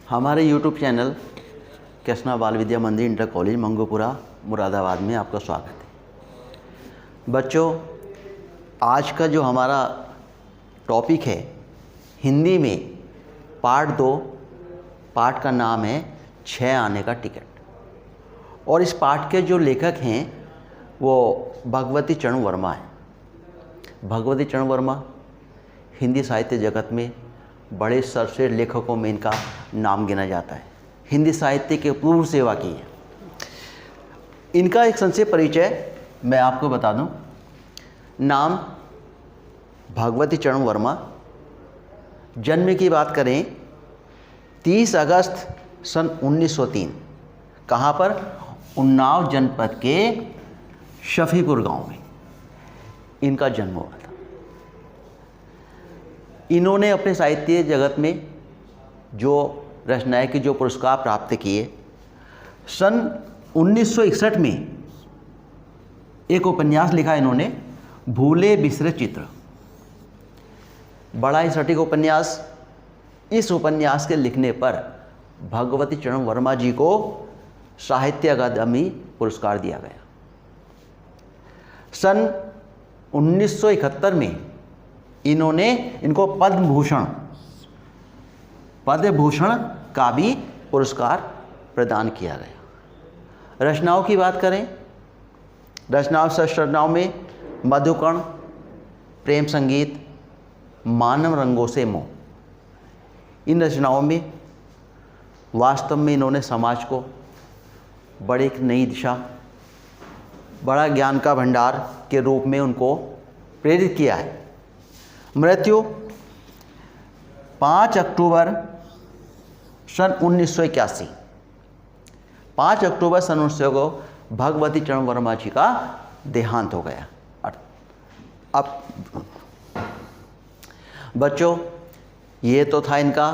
हमारे YouTube channel Krishna बाल विद्या मंदिर इंटर कॉलेज मंगोपुरा मुरादाबाद में आपका स्वागत है। बच्चों, आज का जो हमारा टॉपिक है हिंदी में पार्ट 2, पार्ट का नाम है 6 आने का टिकट। और इस पार्ट के जो लेखक हैं वो भगवती चरण वर्मा हैं। भगवती चरण वर्मा हिंदी साहित्य जगत में बड़े सर्वश्रेष्ठ लेखकों में इनका नाम गिना जाता है। हिंदी साहित्य के पूर्व सेवा की है। इनका एक संक्षिप्त परिचय मैं आपको बता दूं। नाम भगवती चरण वर्मा। जन्म की बात करें 30 अगस्त सन 1903। कहाँ पर? उन्नाव जनपद के शफीपुर गांव में इनका जन्म हुआ था। इन्होंने अपने साहित्य जगत में जो रचनाएं की जो पुरस्कार प्राप्त किए, सन 1961 में एक उपन्यास लिखा इन्होंने, भूले बिसरे चित्र। बड़ा ही सटीक उपन्यास। इस उपन्यास के लिखने पर भगवती चरण वर्मा जी को साहित्य अकादमी पुरस्कार दिया गया। सन 1971 में इनको पद्म भूषण का भी पुरस्कार प्रदान किया गया। रचनाओं की बात करें, रचनाओं में मधुकण, प्रेम संगीत, मानव रंगों से मोह। इन रचनाओं में वास्तव में इन्होंने समाज को बड़ी एक नई दिशा, बड़ा ज्ञान का भंडार के रूप में उनको प्रेरित किया है। मृत्यु 5 अक्टूबर सन 1981। 5 अक्टूबर सन 1900 को भगवती चरण वर्मा जी का देहांत हो गया। अब बच्चों, ये तो था इनका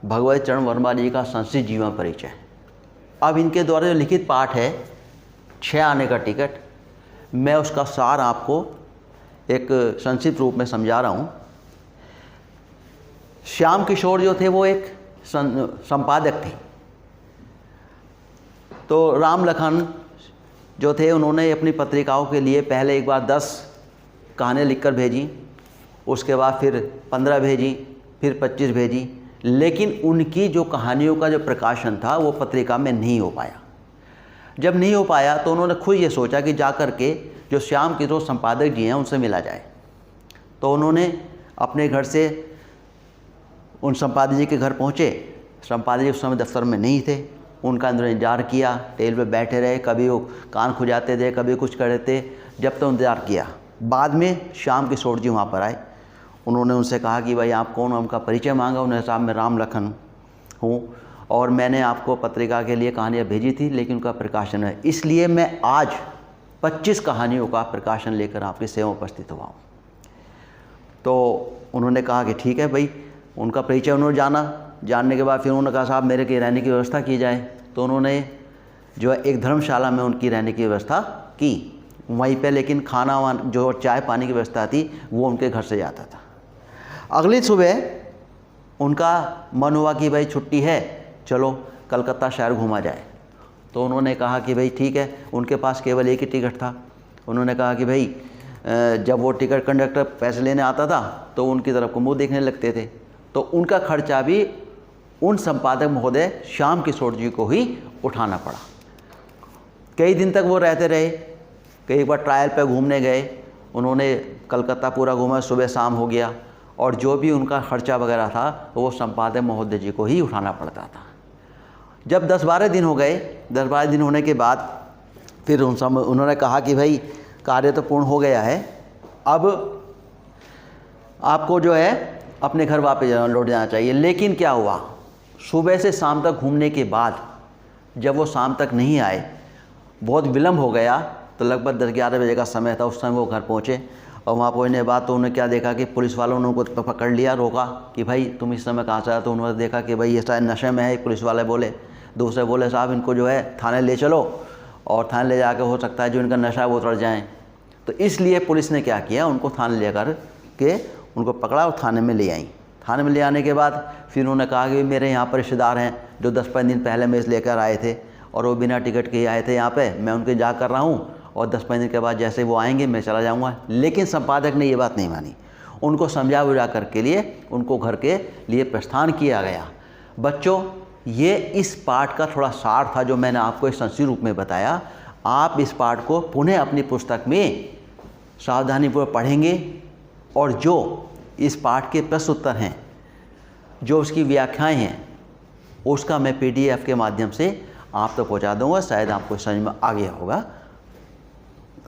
भगवती चरण वर्मा जी का संक्षिप्त जीवन परिचय। अब इनके द्वारा जो लिखित पाठ है 6 आने का टिकट, मैं उसका सार आपको एक संक्षिप्त रूप में समझा रहा हूँ। श्याम किशोर जो थे वो एक संपादक थे। तो राम लखन जो थे उन्होंने अपनी पत्रिकाओं के लिए पहले एक बार 10 कहानियाँ लिखकर भेजी, उसके बाद फिर 15 भेजी, फिर 25 भेजी, लेकिन उनकी जो कहानियों का जो प्रकाशन था वो पत्रिका में नहीं हो पाया। जब नहीं हो पाया तो उन्होंने खुद ये सोचा कि जा कर के जो श्याम किशोर संपादक जी हैं उनसे मिला जाए। तो उन्होंने अपने घर से उन संपादक जी के घर पहुँचे। संपादक जी उस समय दफ्तर में नहीं थे। उनका अंदर इंतजार किया, टेबल पे बैठे रहे, कभी वो कान खुजाते थे, कभी कुछ कर रहे थे, जब तक इंतज़ार किया। बाद में श्याम किशोर जी वहाँ पर आए। उन्होंने उनसे कहा कि भाई आप कौन? उनका परिचय मांगा। उन्होंने साहब मैं राम लखन हूँ और मैंने आपको पत्रिका के लिए कहानियाँ भेजी थी, लेकिन उनका प्रकाशन है, इसलिए मैं आज 25 कहानियों का प्रकाशन लेकर आपकी सेवा में उपस्थित हुआ हूँ। तो उन्होंने कहा कि ठीक है भाई। उनका परिचय उन्होंने जानने के बाद फिर उन्होंने कहा साहब मेरे की रहने की व्यवस्था की जाए। तो उन्होंने जो है एक धर्मशाला में उनकी रहने की व्यवस्था की वहीं पे, लेकिन खाना जो चाय पानी की व्यवस्था थी वो उनके घर से जाता था। अगली सुबह उनका मन हुआ कि भाई छुट्टी है, चलो कलकत्ता शहर घूमा जाए। तो उन्होंने कहा कि भाई ठीक है। उनके पास केवल एक ही टिकट था। उन्होंने कहा कि भाई जब वो टिकट कंडक्टर पैसे लेने आता था तो उनकी तरफ को मुँह देखने लगते थे। तो उनका खर्चा भी उन संपादक महोदय श्याम किशोर जी को ही उठाना पड़ा। कई दिन तक वो रहते रहे। कई बार ट्रायल पे घूमने गए, उन्होंने कलकत्ता पूरा घूमा, सुबह शाम हो गया, और जो भी उनका खर्चा वगैरह था वो संपादक महोदय जी को ही उठाना पड़ता था। जब 10-12 दिन हो गए, 10-12 दिन होने के बाद फिर उन्होंने कहा कि भाई कार्य तो पूर्ण हो गया है, अब आपको जो है अपने घर वापस लौट जाना चाहिए। लेकिन क्या हुआ, सुबह से शाम तक घूमने के बाद जब वो शाम तक नहीं आए, बहुत विलम्ब हो गया, तो लगभग 10-11 बजे का समय था। उस समय वो घर पहुँचे और वहाँ पहुँचने के बाद तो उन्होंने क्या देखा कि पुलिस वालों ने उनको पकड़ लिया, रोका कि भाई तुम इस समय कहाँ से आए? तो उन्होंने देखा कि भाई ये शायद नशे में है। पुलिस वाले बोले, दूसरे बोले साहब इनको जो है थाने ले चलो, और थाने ले जाकर हो सकता है जो इनका नशा है वो उतर जाएँ। तो इसलिए पुलिस ने क्या किया, उनको थाने ले कर के उनको पकड़ा और थाने में ले आई। थाने में ले आने के बाद फिर उन्होंने कहा कि मेरे यहाँ पर रिश्तेदार हैं, जो 10-15 दिन पहले मेज़ लेकर आए थे और वो बिना टिकट के ही आए थे यहाँ पे, मैं उनके इंतजार कर रहा हूँ और 10-15 दिन के बाद जैसे वो आएंगे मैं चला जाऊँगा। लेकिन संपादक ने ये बात नहीं मानी। उनको समझा बुझा कर के लिए उनको घर के लिए प्रस्थान किया गया। बच्चों, ये इस पाठ का थोड़ा सार था जो मैंने आपको एक संक्षिप्त रूप में बताया। आप इस पाठ को पुनः अपनी पुस्तक में सावधानीपूर्वक पढ़ेंगे और जो इस पाठ के प्रश्न उत्तर हैं, जो उसकी व्याख्याएं हैं, उसका मैं PDF के माध्यम से आप तक पहुंचा दूंगा। शायद आपको समझ में आ गया होगा।